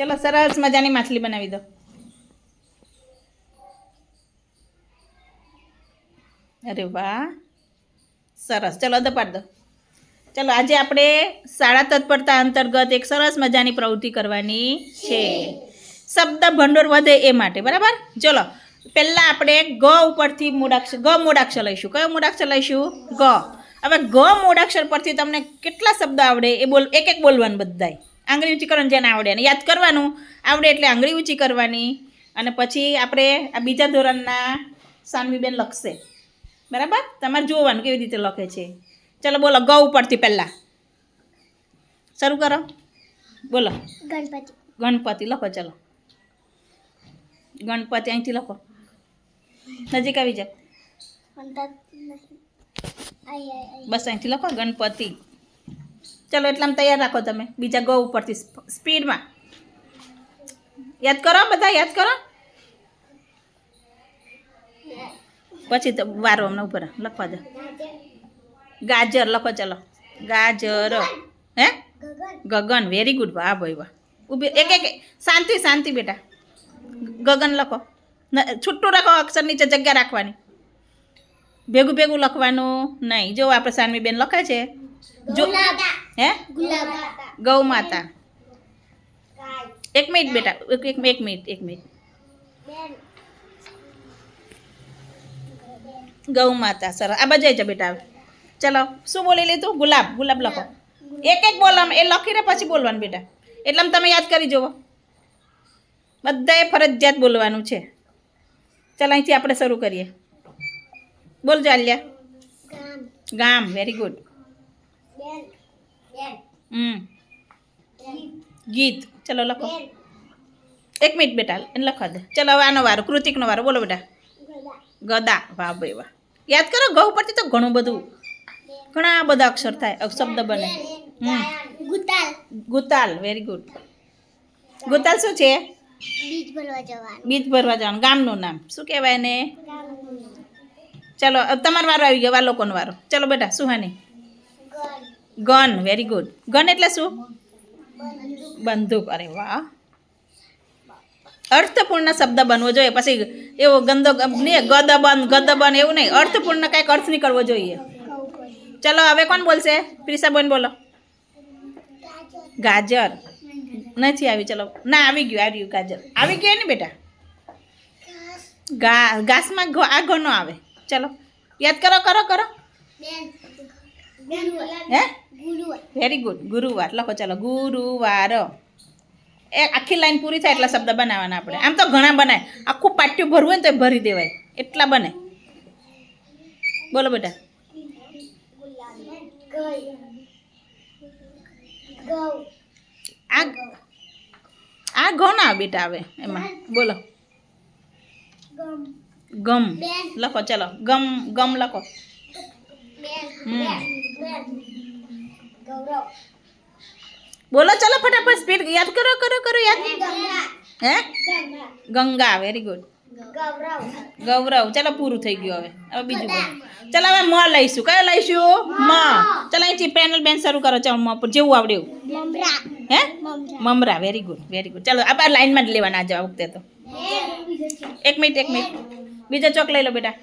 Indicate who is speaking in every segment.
Speaker 1: ચલો સરસ મજાની માછલી બનાવી દો. અરે વાહ, સરસ. ચલો દપાડ દો. ચલો આજે આપણે શાળા તત્પરતા અંતર્ગત એક સરસ મજાની પ્રવૃત્તિ કરવાની છે. શબ્દ ભંડોળ વધે એ માટે, બરાબર. ચલો પહેલાં આપણે ગ ઉપરથી મૂળાક્ષર લઈશું. કયો મૂળાક્ષર લઈશું? ગ. હવે ગ મૂળાક્ષર પરથી તમને કેટલા શબ્દ આવડે એ એક એક બોલવાનું બધાય. આંગળી ઊંચી કરવાની જેને આવડે અને યાદ કરવાનું. આવડે એટલે આંગળી ઊંચી કરવાની અને પછી આપણે આ બીજા ધોરણના સાનવીબેન લખશે, બરાબર. તમારે જોવાનું કેવી રીતે લખે છે. ચલો બોલો ગ ઉપરથી પહેલાં શરૂ કરો. બોલો.
Speaker 2: ગણપતિ.
Speaker 1: ગણપતિ લખો. ચલો ગણપતિ અહીંથી લખો, નજીક આવી જાઓ. બસ અહીંથી લખો ગણપતિ. ચલો એટલામાં તૈયાર રાખો તમે. બીજા ગ ઉપરથી સ્પીડમાં યાદ કરો, બધા યાદ કરો. પછી તો વારો અમને ઉપર લખવા દો. ગાજર લખો. ચલો ગાજર. હે ગગન. Very good. વાહ ભાઈ વાહ. ઊભી એક એક શાંતિ શાંતિ બેટા. ગગન લખો. છૂટું રાખો, અક્ષર નીચે જગ્યા રાખવાની. ભેગું ભેગું લખવાનું નહીં. જો આપણે સાનવીબેન લખે છે. જો હે ગૌ માતા. એક મિનિટ બેટા, એક મિનિટ. ગૌ માતા. સરસ. આ બાજુ છે બેટા. ચલો શું બોલી લીધું? ગુલાબ. ગુલાબ લખો. એક એક બોલવાનું, એ લખીને પછી બોલવાનું બેટા. એટલામાં તમે યાદ કરી જુઓ. બધાએ ફરજિયાત બોલવાનું છે. ચાલ અહીંથી આપણે શરૂ કરીએ. બોલ ચાલ્યા. ગામ. Very good. ગીત. ચલો લખો. એક મિનિટ બેટા, એને લખવા દે. ચલો હવે આનો વારો, કૃતિકનો વારો. બોલો બેટા. ગદા. વાહ ભાઈ વાહ. યાદ કરો, ગૌ પરથી તો ઘણું બધું, ઘણા બધા અક્ષર થાય, શબ્દ બને. ગુતાલ. Very good. ગુતાલ શું છે? બીજ ભરવા જવાનું. ગામનું નામ શું કહેવાય એને? ચલો તમારો વારો આવી ગયો. લોકોનો વારો. ચલો બેટા. Suhani. Gun. Very good. Gun એટલે શું? બંદૂક. અરે વાહ. અર્થપૂર્ણ શબ્દ બનવો જોઈએ. પછી એવો ગંદો નહીં, ગદબન એવું નહીં. અર્થપૂર્ણ કાંઈક અર્થ નીકળવો જોઈએ. ચલો હવે કોણ બોલશે? પ્રિસાબેન બોલો. ગાજર. નથી આવી. ચલો ના, આવી ગયું ગાજર. આવી ગયું ને બેટા. ઘાસમાં આ ઘનો આવે. ચલો યાદ કરો. હે વેરી ગુડ. ગુરુવાર લખો. ચલો ગુરુવાર. એ આખી લાઈન પૂરી થાય એટલા શબ્દ બનાવવાના આપણે. આમ તો ઘણા બનાય. આખું પાટિયું ભરવું હોય ને તો ભરી દેવાય, એટલા બને. બોલો બેટા. આ ઘઉં ના બેટા આવે એમાં. બોલો. ગમ લખો. ચલો ગમ લખો. બોલો ચલો ફટાફટ, સ્પીડ. યાદ કરો યાદ. હે ગંગા. Very good. ગૌરવ. ચલો પૂરું થઈ ગયું. હવે બીજું બોલો. ચલો હવે મ લઈશું. કયો લઈશું? મ. ચલો અહીંથી પેનલ બેન શરૂ કરો. ચલો મ પર જેવું આવડે એવું. હે મમરા. Very good. ચલો આ લાઈનમાં જ લેવાના જવા વખતે તો. એક મિનિટ. બીજો ચોક લઈ લો બેટા.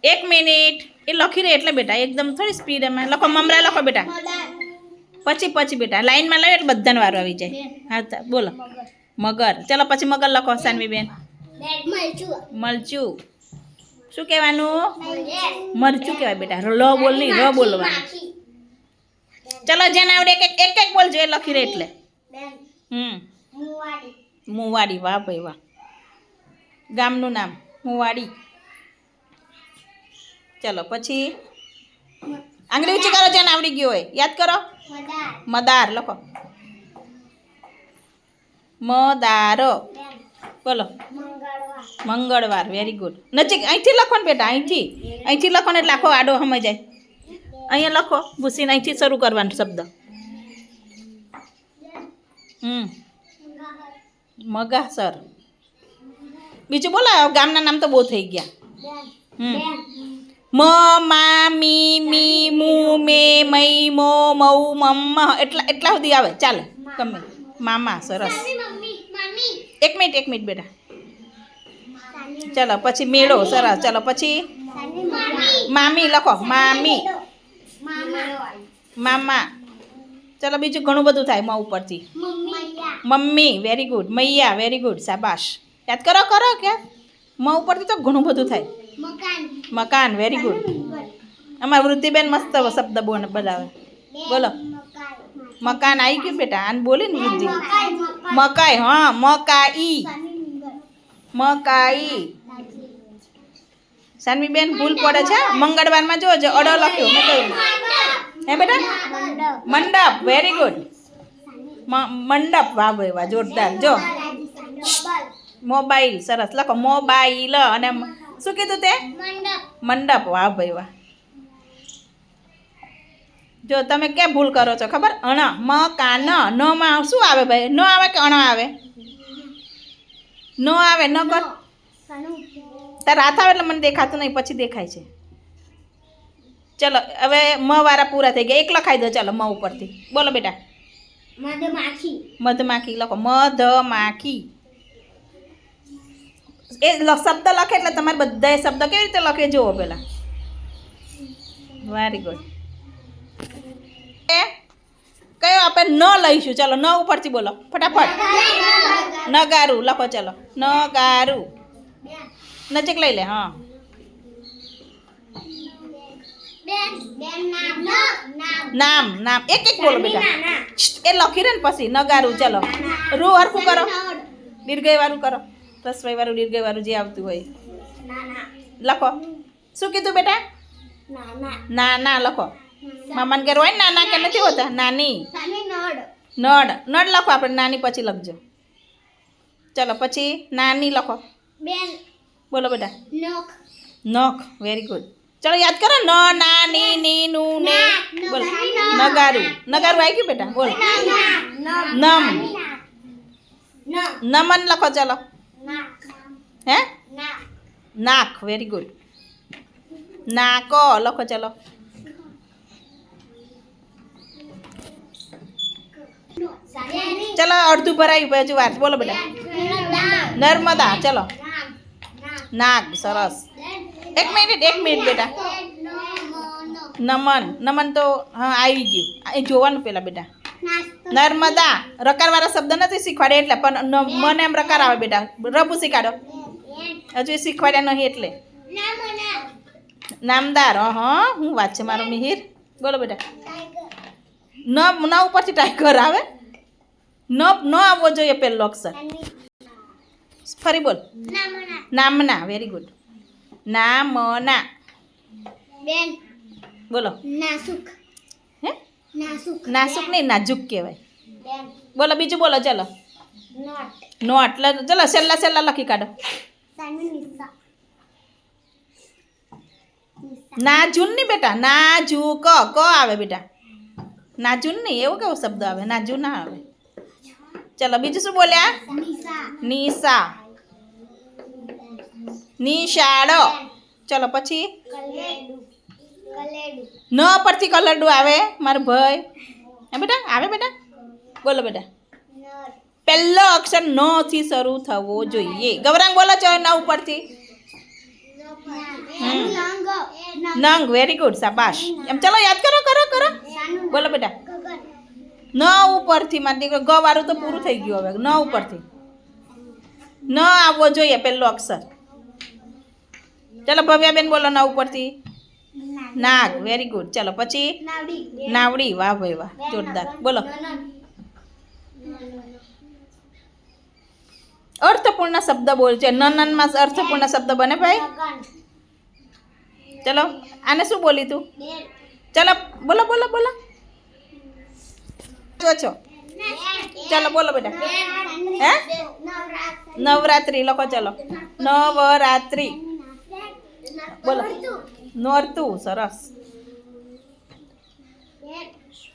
Speaker 1: 1 મિનિટ. એ લખી રહે એટલે બેટા, એકદમ થોડી સ્પીડ એમાં લખો. મમરા લખો બેટા. પછી બેટા લાઈનમાં લાવ્યો એટલે બધાનો વારો આવી જાય. હા બોલો. મગર. ચલો પછી મગર લખો. સાનવીબેન. મરચું. શું કહેવાનું? મરચું કહેવાય બેટા. લ બોલ નહીં, ર બોલવાનું. ચલો જેને આવડે એક બોલજો, એ લખી રહે એટલે. મુવાડી. વાહ ભાઈ વાહ. ગામનું નામ મુવાડી. ચલો પછી આંગળી ઊંચી કરો જેને આવડી ગયું હોય. યાદ કરો. મદાર લખો. મદાર. બોલો. મંગળવાર. Very good. નજીક અહીંથી લખો ને બેટા. અહીંથી લખો ને એટલે આખો આડો સમય જાય. અહીંયા લખો. ભૂસીને અહીંથી શરૂ કરવાનો શબ્દ. મગાસર. બીજું બોલો. ગામના નામ તો બહુ થઈ ગયા. મ મા મી મુ મે મઈ મો મઉ મમ્મ એટલા સુધી આવે. ચાલે ગમે. મામા સરસ. એક મિનિટ બેટા. ચલો પછી મેળો સરસ. ચલો પછી મામી લખો. મામી મામા. ચલો બીજું ઘણું બધું થાય મ ઉપરથી. Mummy very good. મૈયા વેરી ગુડ. શાબાશ. યાદ કરો કે મ ઉપરથી તો ઘણું બધું થાય. મકાન વેરી ગુડ. અમારા વૃદ્ધિબેન મસ્ત શબ્દ બનાવે. બોલો મકાન આવી ગયું બેટા. આને બોલી ને વૃદ્ધિ. મકાઈ. હા મકાઈ. મકાઈ. સાનવી બેન ભૂલ પડે છે. મંગળવારમાં જોજો અડો લખ્યો મેં કહ્યું. હે બેટા મંડપ વેરી ગુડ. મંડપ. વાહ ભાઈ વાહ જોરદાર. જો મોબાઈલ સરસ લખો. મોબાઈલ. અને શું કીધું તે? મંડપ. વાહ ભાઈ વાહ. જો તમે ક્યાં ભૂલ કરો છો ખબર? અણ મ કા ન. ન માં શું આવે ભાઈ? ન આવે કે અણ આવે? ન આવે. ન કર. તાર હાથ આવે એટલે મને દેખાતું નહીં, પછી દેખાય છે. ચલો હવે મ વાળા પૂરા થઈ ગયા. એક લખાઈ દો ચાલો મ ઉપરથી. બોલો બેટા. મધમાખી લખો. મધમાખી. એ શબ્દ લખે એટલે તમારે બધા શબ્દ કેવી રીતે લખે જુઓ પેલા. Very good. કયો આપણે ન લઈશું? ચલો ન ઉપરથી બોલો ફટાફટ. નગારું લખો. ચલો નગારું. નજીક લઈ લે. હા નામ. નામ એક બોલો બેટા. એ લખી રે ને પછી નગારું. ચલો રૂ હરખું કરો. દીર્ઘય વાળું કરો. રસવાઈ વાળું દીર્ઘય વાળું જે આવતું હોય લખો. શું કીધું બેટા? નાના લખો. મામાને ઘેર હોય ને નાના કે નથી હોતા? નાની. નડ લખો આપણે. નાની પછી લખજો. ચલો પછી નાની લખો. બોલો બેટા. નખ વેરી ગુડ. ચલો યાદ કરો. ન ના ની ની નું ને. બોલો નગારું. નગારું આવી ગયું બેટા. બોલો નમ. નમન લખો. ચલો હે નાક વેરી ગુડ. નાકો લખો. ચલો ચલો અડધું ભરાયું પછી વાત. બોલો બેટા. નર્મદા. ચલો નાગ સરસ. એક મિનિટ બેટા. નમન. નમન તો હા આવી ગયું. એ જોવાનું પેલા બેટા. નર્મદા. રકારવાળા શબ્દ નથી શીખવાડે એટલે, પણ મને એમ રકાર આવે બેટા. રબુ શીખાડો. હજુ એ શીખવાડ્યા નહીં એટલે. નામદાર. હા હું વાત છે મારો મિહિર. બોલો બેટા. ન ઉપરથી ટાઈગર આવે. ન આવવો જોઈએ પેલો અક્ષર. ફરી બોલ. નામના વેરી ગુડ. નામના. બોલો હે નાસુક નહીં નાજુક કહેવાય. બોલો બીજું બોલો. ચલો નોટ. ચલો છેલ્લા લખી કાઢો. નાજુન નહીં બેટા. નાજુ ક આવે બેટા. નાજુન નહીં. એવું કેવો શબ્દ આવે? નાજુ ના આવે. ચલો બીજું શું બોલ્યા? નિશા. નિશાળો. ચલો પછી ન પરથી કલરડું આવે મારો ભાઈ. હે બેટા આવે બેટા. બોલો બેટા. પહેલો અક્ષર ન થી શરૂ થવો જોઈએ. ગૌરાંગ બોલો છો. ન ઉપરથી નંગ વેરી ગુડ. શાબાશ. એમ ચલો યાદ કરો. બોલો બેટા. ન ઉપરથી મારી દીકરો. ગ વાળું તો પૂરું થઈ ગયું. હવે ન ઉપરથી ન આવવો જોઈએ પહેલો અક્ષર. ચલો ભવ્યાબેન બોલો. ન ઉપરથી નાગ વેરી ગુડ. ચલો પછી નાવડી. વાહ ભાઈ વાહ જોરદાર. બોલો અર્થપૂર્ણ શબ્દ બોલ છે. નનમાં અર્થપૂર્ણ શબ્દ બને ભાઈ. ચલો આને શું બોલી તું? ચલો બોલો છો. ચલો બોલો બેટા. હે નવરાત્રી લખો. ચલો નવરાત્રી. બોલો નોરતું સરસ.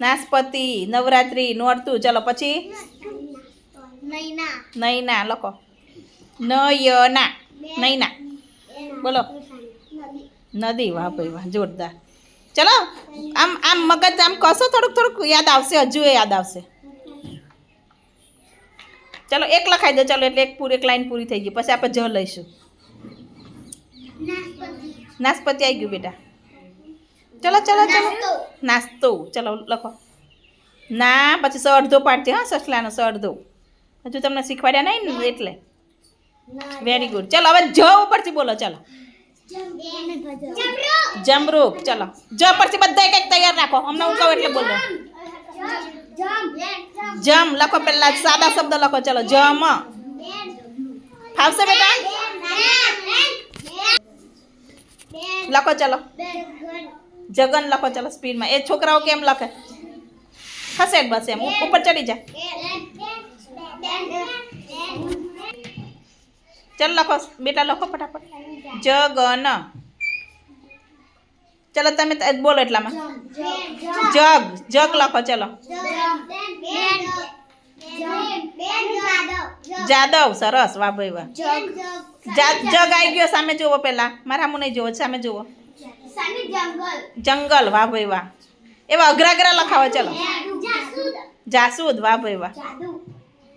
Speaker 1: નાસપતિ. નવરાત્રી નોરતું. ચલો પછી નૈના લખો. નયના. નૈના. બોલો નદી. વાહ ભાઈ વાહ જોરદાર. ચલો આમ મગજ આમ કશો થોડુંક યાદ આવશે. હજુ યાદ આવશે. ચલો એક લખાઈ દો, ચલો એટલે એક લાઈન પૂરી થઈ ગઈ. પછી આપણે જ લઈશું. નાશપતિ આવી ગયું બેટા. ચલો ચલો ચલો નાસ્તો, ચલો લખો. ના પછી સ અડધો પાડતી, હા સસલાનો સ અડધો. હજુ તમને શીખવાડ્યા નહીં ને એટલે. Very good. ચલો હવે જ ઉપરથી બોલો. ચલો જમરૂક. ચલો જ પરથી બધા કંઈક તૈયાર રાખો, હમણાં હું કહું એટલે બોલો. જમ લખો, પહેલા સાદા શબ્દ લખો. ચલો જમ. ફાવશે બેટા? લખો ચલો. જગન લખો. ચલો સ્પીડમાં. એ છોકરાઓ કેમ લખે? ખસેડ બસ, એમ ઉપર ચડી જા. ચલો લખો બેટા, લખો ફટાફટ. જગન. ચલો તમે બોલો એટલામાં. જગ. જગ લખો. ચલો જાદવ. સરસ, વાહ ભાઈ વાહ. જગ આવી ગયો. સામે જુઓ પહેલા, મારા સામું નહીં જુઓ, સામે જુઓ. જંગલ. વાહ ભાઈ વાહ. એવા અઘરા અઘરા લખાવો. ચલો જાસૂદ. વાહ ભાઈ વાહ.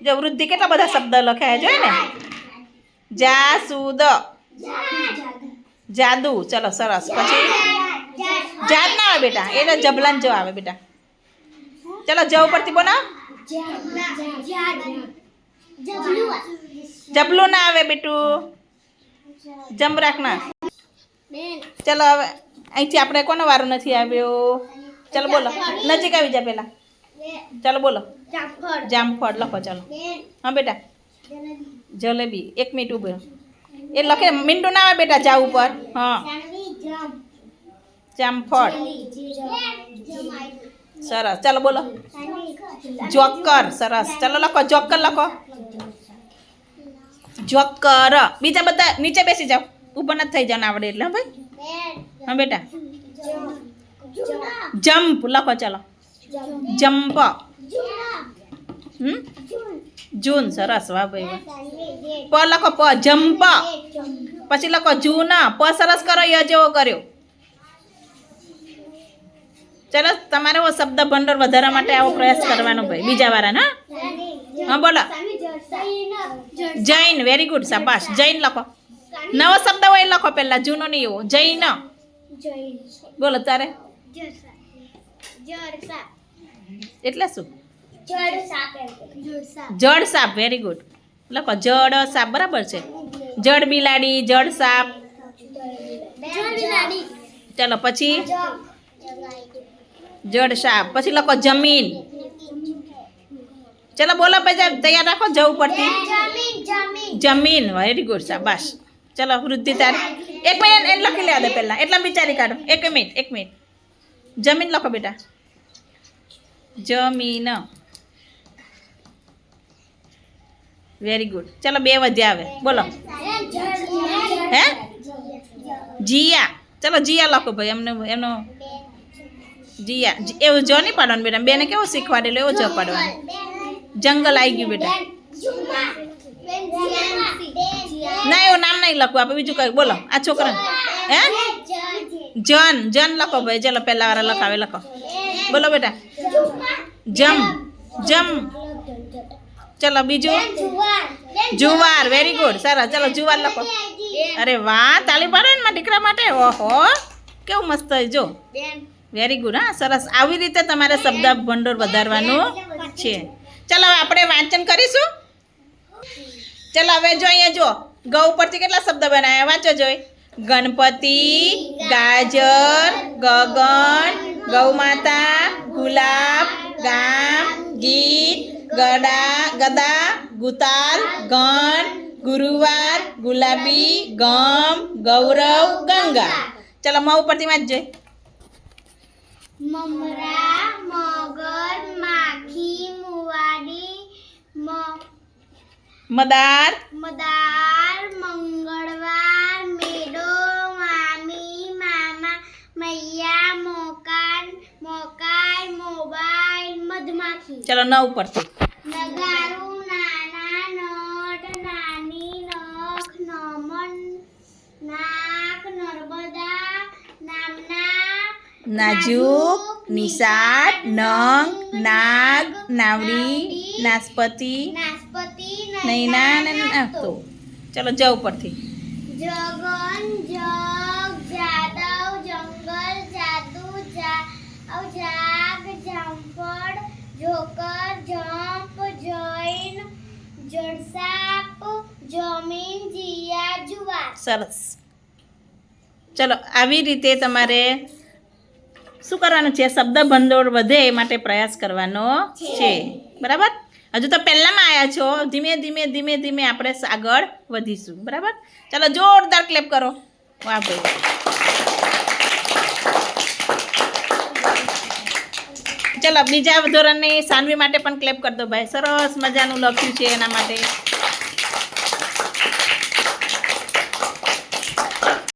Speaker 1: જો વૃદ્ધિ કેટલા બધા શબ્દ લખાયા જોઈ ને. જાસૂદ. જાદુ. ચલો સરસ. પછી જાદ ના આવે બેટા, એટલે જબલાન જો આવે બેટા. ચલો જ ઉપરથી બોલો. જબલું ના આવે બેટું, જમરાક ના. ચલો હવે અહીંથી આપણે કોનો વારો નથી આવ્યો? ચલો બોલો, નજીક આવી જા પેલા. ચલો બોલો. જામફળ લખો. ચલો હા બેટા. જલેબી. એક મિનિટ ઉભો. એ લખે મીંડું ના આવે બેટા જા ઉપર. હા જામફળ. સરસ. ચલો બોલો. જોકર. સરસ. ચલો લખો. જોકર લખો. જોકર. બીજા બધા નીચે બેસી જાઓ, ઉપર નથી થઈ જવાનું આવડે એટલે. હા ભાઈ. હા બેટા. જમ્પ લખો. ચલો જમ્પ. જૂન. સરસ. વાહ ભાઈ વાહ. પ લખો. પ જમ્પ. પછી લખો જૂન. પ સરસ કરો, ય જેવો કર્યો. ચલો તમારે શબ્દ ભંડોળ વધારવા માટે આવો પ્રયાસ કરવાનો ભાઈ બીજા વાળા. હા બોલો. જૈન. Very good. શાબાશ. જૈન લખો. નવો શબ્દ હોય લખો પહેલા, જૂનો નહીં એવો. જૈન બોલો તારે. એટલે શું? જડ સાપ. Very good. લખો જડ સાપ. બરાબર છે. જડ બિલાડી. જડ સાપ. ચલો પછી જડ સાપ. પછી લખો જમીન. ચલો બોલો પછી તૈયાર રાખો જવું પડતી. જમીન. Very good. શાબાશ. ચલો વૃદ્ધિ તારે. એક મિનિટ એને લખી લેવા દે પહેલા, એટલા વિચારી કાઢો. એક મિનિટ. જમીન લખો બેટા. જમીન. Very good. ચલો બે વધ્યા આવે. બોલો. હે જીયા. ચલો જીયા લખો ભાઈ. એમનો જીયા. એવું જો નહીં પાડવાનું બેટા, બેને કેવું શીખવાડેલું એવું જ પાડવાનું. જંગલ આવી ગયું બેટા. ના એવું નામ નહીં લખવું આપણે, બીજું કઈ બોલો. આ છોકરા હે જન લખો ભાઈ. ચલો પહેલા વાળા લખાવે. લખો. બોલો બેટા. જમ. ચલો બીજું જુવાર. Very good. સરસ. ચલો જુવાર લખો. અરે વાહ, તાળી પાડો ને દીકરા માટે. ઓહો કેવું મસ્ત જો. Very good. હા સરસ. આવી રીતે તમારે શબ્દ ભંડોળ વધારવાનું છે. ચલો હવે આપણે વાંચન કરીશું. ચલો હવે જો અહીંયા જો ગ ઉપરથી કેટલા શબ્દ બનાવ્યા વાંચો જોઈ. ગણપતિ, ગાજર, ગગન, ગૌમાતા, ગુલાબ, ગામ, ગીત, ગદા, ગુતાલ, ગણ, ગુરુવાર, ગુલાબી, ગમ, ગૌરવ, ગંગા. ચલો મ ઉપરથી વાંચ જોઈ.
Speaker 2: મમરા, મગર, માખી, મુવાડી,
Speaker 1: મદાર,
Speaker 2: મંગળવાર, મેડો, મામી, મામા, મૈયા, મોકાય, મોબાઈલ, મધમાખી.
Speaker 1: ચલો ન ઉપરથી.
Speaker 2: નગારું, નાના, નટ, નાની, નખ, નમન, નાક, નર્મદા, નામના,
Speaker 1: નાજુક, નિષાદ, નંગ, નાગ, નાવડી, નાસપતિ, નૈના ને નાખતો. ચલો જ ઉપરથી.
Speaker 2: જગન જગ જાદવ જંગલ જાદુ જાગ જામફળ જોકર જંપ જૈન જળસાપ જમીન જીયા જુવાર.
Speaker 1: સરસ. ચલો આવી રીતે તમારે શું કરવાનું છે? શબ્દ ભંડોળ વધે એ માટે પ્રયાસ કરવાનો છે. બરાબર? હજુ તો પહેલામાં આવ્યા છો. ધીમે ધીમે ધીમે ધીમે આપણે આગળ વધીશું. બરાબર? ચલો જોરદાર ક્લેપ કરો. વાહ ભાઈ. ચલો બીજા ધોરણની સાનવી માટે પણ ક્લેપ કરી દો ભાઈ. સરસ મજાનું લખ્યું છે એના માટે.